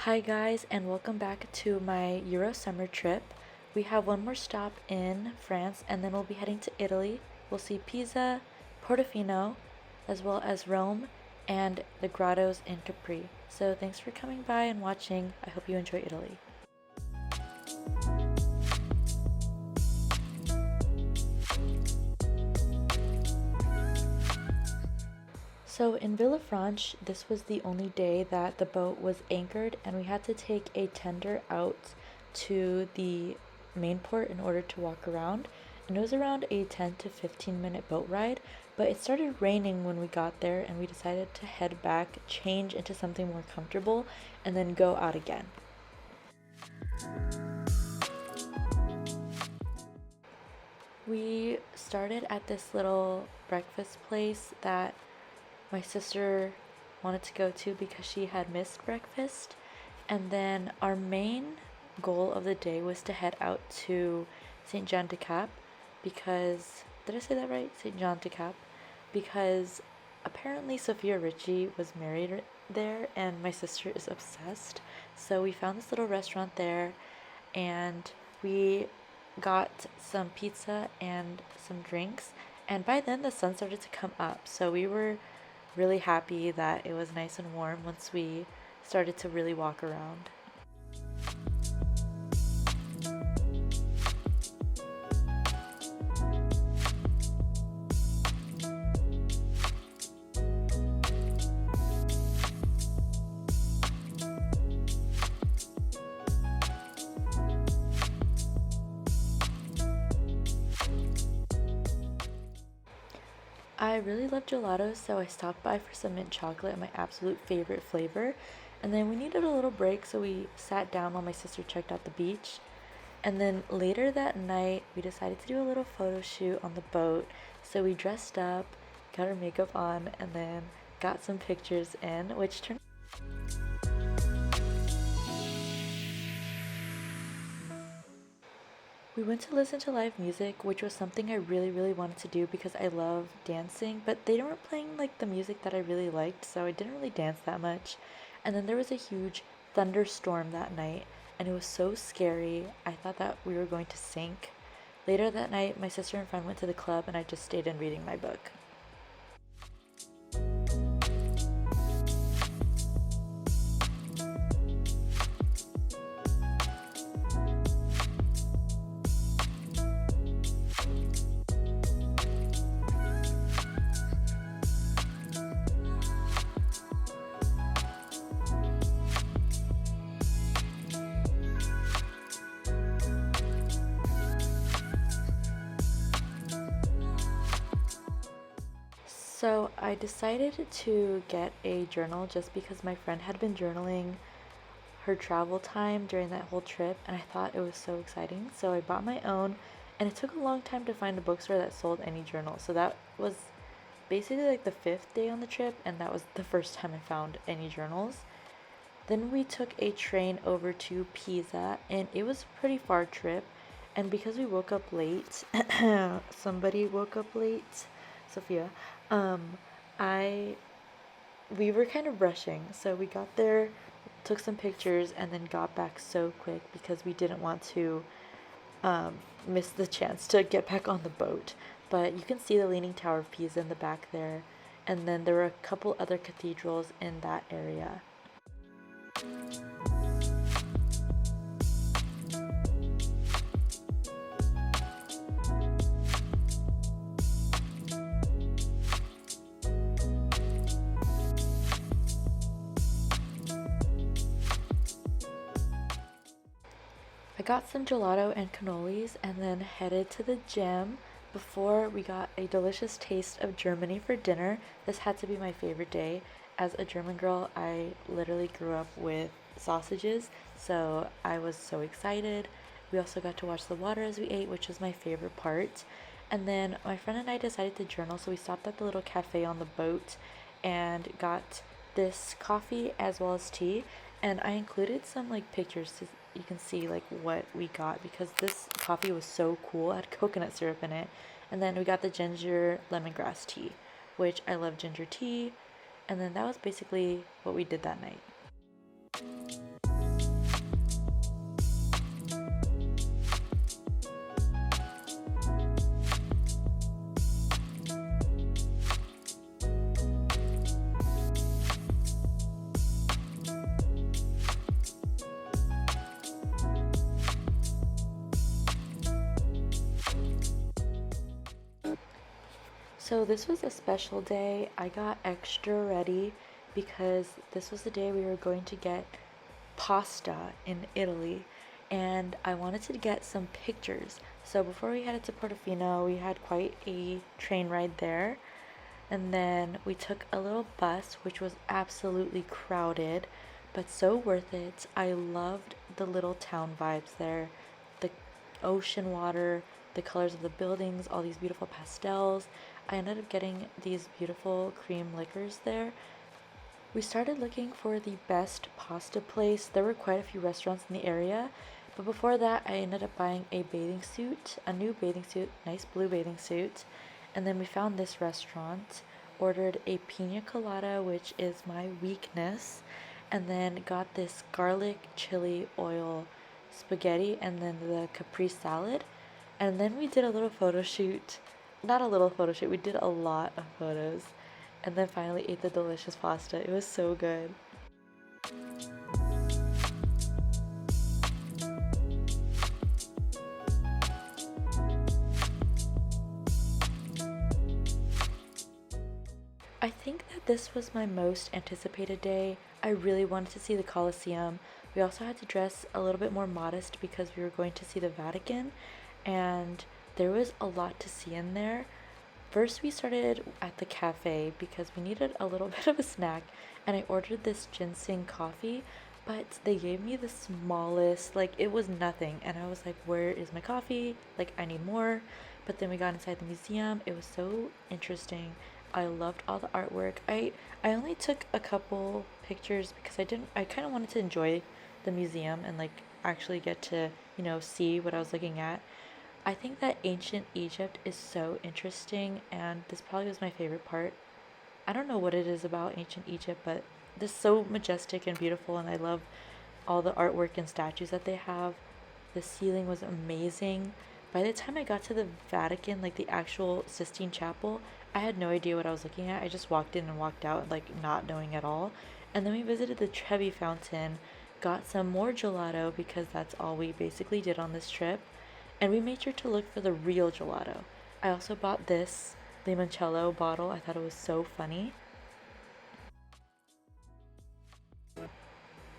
Hi guys, and welcome back to my Euro summer trip. We have one more stop in France, and then we'll be heading to Italy. We'll see Pisa, Portofino, as well as Rome and the grottos in Capri. So thanks for coming by and watching. I hope you enjoy Italy. So in Villafranche, this was the only day that the boat was anchored, and we had to take a tender out to the main port in order to walk around. And it was around a 10 to 15-minute boat ride, but it started raining when we got there, and we decided to head back, change into something more comfortable, and then go out again. We started at this little breakfast place that my sister wanted to go to because she had missed breakfast. And then our main goal of the day was to head out to St. Jean de Cap because, did I say that right? St. Jean de Cap. Because apparently Sophia Richie was married there and my sister is obsessed. So we found this little restaurant there and we got some pizza and some drinks. And by then the sun started to come up. So we were really happy that it was nice and warm once we started to really walk around. I really love gelato, so I stopped by for some mint chocolate, my absolute favorite flavor. And then we needed a little break, so we sat down while my sister checked out the beach. And then later that night, we decided to do a little photo shoot on the boat. So we dressed up, got our makeup on, and then got some pictures in, which turned. We went to listen to live music, which was something I really wanted to do because I love dancing, but they weren't playing like the music that I really liked, so I didn't really dance that much. And then there was a huge thunderstorm that night, and it was so scary. I thought that we were going to sink. Later that night, my sister and friend went to the club, and I just stayed in reading my book. So I decided to get a journal just because my friend had been journaling her travel time during that whole trip, and I thought it was so exciting. So I bought my own, and it took a long time to find a bookstore that sold any journal. So that was basically like the fifth day on the trip, and that was the first time I found any journals. Then we took a train over to Pisa, and it was a pretty far trip. And because we woke up late, somebody woke up late, Sophia. Um, I we were kind of rushing, so we got there, took some pictures, and then got back so quick because we didn't want to um, miss the chance to get back on the boat. But you can see the Leaning Tower of Pisa in the back there, and then there were a couple other cathedrals in that area. I got some gelato and cannolis and then headed to the gym before we got a delicious taste of Germany for dinner. This had to be my favorite day. As a German girl, I literally grew up with sausages, so I was so excited. We also got to watch the water as we ate, which was my favorite part. And then my friend and I decided to journal, so we stopped at the little cafe on the boat and got this coffee as well as tea. And I included some like pictures to you can see like what we got because this coffee was so cool. It had coconut syrup in it. And then we got the ginger lemongrass tea, which I love ginger tea. And then that was basically what we did that night. So this was a special day. I got extra ready because this was the day we were going to get pasta in Italy, and I wanted to get some pictures. So before we headed to Portofino, we had quite a train ride there, and then we took a little bus, which was absolutely crowded, but so worth it. I loved the little town vibes there, the ocean water, the colors of the buildings, all these beautiful pastels. I ended up getting these beautiful cream liquors there. We started looking for the best pasta place. There were quite a few restaurants in the area, but before that, I ended up buying a bathing suit, a new bathing suit, nice blue bathing suit. And then we found this restaurant, ordered a pina colada, which is my weakness, and then got this garlic chili oil spaghetti and then the caprese salad. And then we did a little photo shoot. Not a little photo shoot, we did a lot of photos. And then finally ate the delicious pasta. It was so good. I think that this was my most anticipated day. I really wanted to see the Colosseum. We also had to dress a little bit more modest because we were going to see the Vatican, and there was a lot to see in there. First, we started at the cafe because we needed a little bit of a snack, and I ordered this ginseng coffee, but they gave me the smallest, like it was nothing, and I was like, where is my coffee? Like, I need more. But then we got inside the museum. It was so interesting. I loved all the artwork. I only took a couple pictures because I kind of wanted to enjoy the museum and like actually get to, see what I was looking at. I think that ancient Egypt is so interesting, and this probably was my favorite part. I don't know what it is about ancient Egypt, but this is so majestic and beautiful, and I love all the artwork and statues that they have. The ceiling was amazing. By the time I got to the Vatican, like the actual Sistine Chapel, I had no idea what I was looking at. I just walked in and walked out, like not knowing at all. And then we visited the Trevi Fountain, got some more gelato because that's all we basically did on this trip. And we made sure to look for the real gelato. I also bought this limoncello bottle. I thought it was so funny.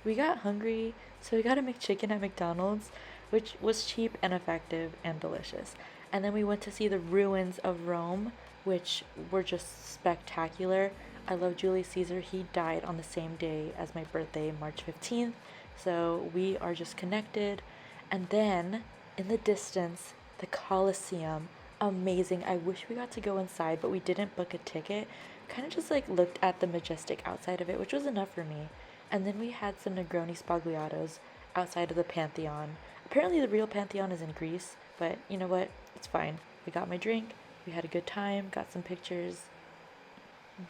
We got hungry, so we got a McChicken at McDonald's, which was cheap and effective and delicious. And then we went to see the ruins of Rome, which were just spectacular. I love Julius Caesar. He died on the same day as my birthday, March 15th. So we are just connected. And then in the distance, the Colosseum. Amazing. I wish we got to go inside, but we didn't book a ticket. Kind of just like looked at the majestic outside of it, which was enough for me. And then we had some Negroni Spagliatos outside of the Pantheon. Apparently, the real Pantheon is in Greece, but you know what? It's fine. We got my drink, we had a good time, got some pictures.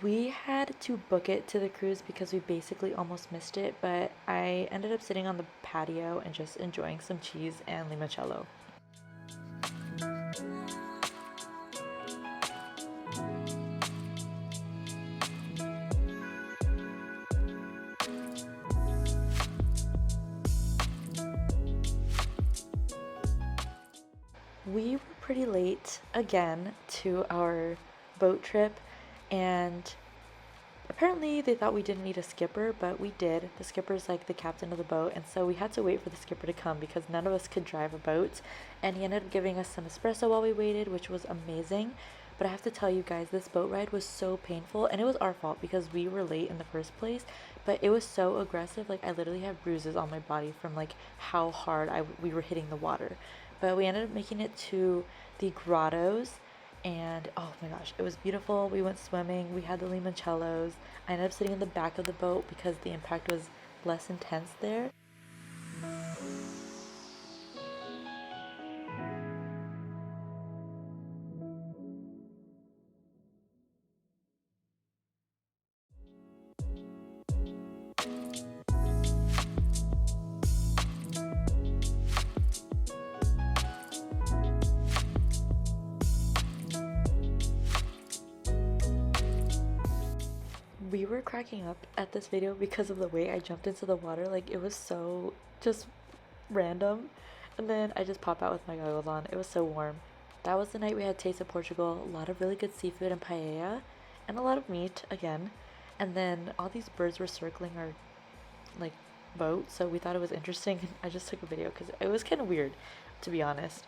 We had to book it to the cruise because we basically almost missed it, but I ended up sitting on the patio and just enjoying some cheese and limoncello. We were pretty late again to our boat trip, and apparently they thought we didn't need a skipper, but we did. The skipper's like the captain of the boat, and so we had to wait for the skipper to come because none of us could drive a boat. And he ended up giving us some espresso while we waited, which was amazing. But I have to tell you guys, this boat ride was so painful, and it was our fault because we were late in the first place. But it was so aggressive, like I literally have bruises on my body from like how hard we were hitting the water. But we ended up making it to the grottos, and oh my gosh, it was beautiful. We went swimming, we had the limoncellos. I ended up sitting in the back of the boat because the impact was less intense there. We were cracking up at this video because of the way I jumped into the water. Like, it was so just random. And then I just pop out with my goggles on. It was so warm. that was the night we had Taste of Portugal, a lot of really good seafood and paella, and a lot of meat again. And then all these birds were circling our like boat, so we thought it was interesting. I just took a video because it was kind of weird, to be honest.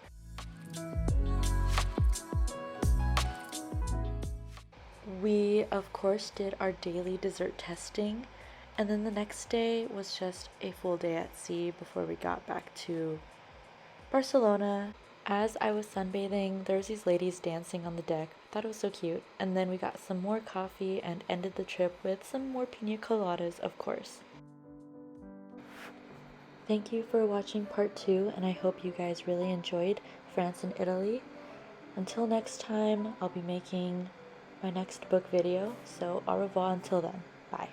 We, of course, did our daily dessert testing, and then the next day was just a full day at sea before we got back to Barcelona. As I was sunbathing, there was these ladies dancing on the deck. I thought it was so cute. And then we got some more coffee and ended the trip with some more pina coladas, of course. Thank you for watching part 2, and I hope you guys really enjoyed France and Italy. Until next time, I'll be making my next book video, so au revoir until then. Bye.